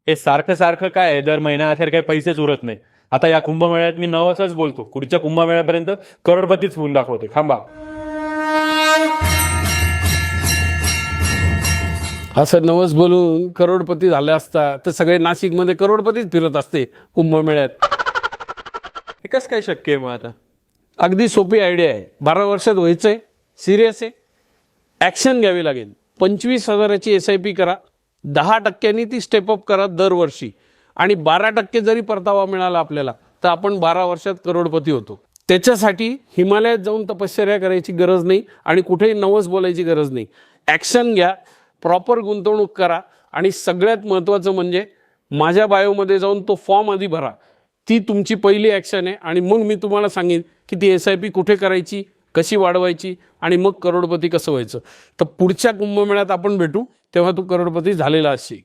हे सारखं सारखं काय आहे, दर महिन्याअखेर काही पैसेच उरत नाही. आता या कुंभमेळ्यात मी नवसच बोलतो, पुढच्या कुंभमेळ्यापर्यंत करोडपतीच होऊन दाखवते. थांबा. असं नवस बोलून करोडपती झाले असता तर सगळे नाशिकमध्ये करोडपतीच फिरत असते कुंभमेळ्यात. हे कसं काय शक्य आहे मग आता? अगदी सोपी आयडिया आहे. 12 वर्षात व्हायचंय, सिरियस आहे, ॲक्शन घ्यावी लागेल. 25,000ची SIP करा, 10% ती स्टेपअप करा दरवर्षी, आणि 12% जरी परतावा मिळाला आपल्याला तर आपण 12 वर्षात करोडपती होतो. त्याच्यासाठी हिमालयात जाऊन तपश्चर्या करायची गरज नाही आणि कुठेही नवस बोलायची गरज नाही. ॲक्शन घ्या, प्रॉपर गुंतवणूक करा, आणि सगळ्यात महत्त्वाचं म्हणजे माझ्या बायोमध्ये जाऊन तो फॉर्म आधी भरा. ती तुमची पहिली ॲक्शन आहे, आणि मग मी तुम्हाला सांगेन की ती SIP कुठे करायची, कशी वाढवायची, आणि मग करोडपती कसं व्हायचं. तर पुढच्या कुंभमेळ्यात आपण भेटू, तेव्हा तू करोडपती झालेला असशील.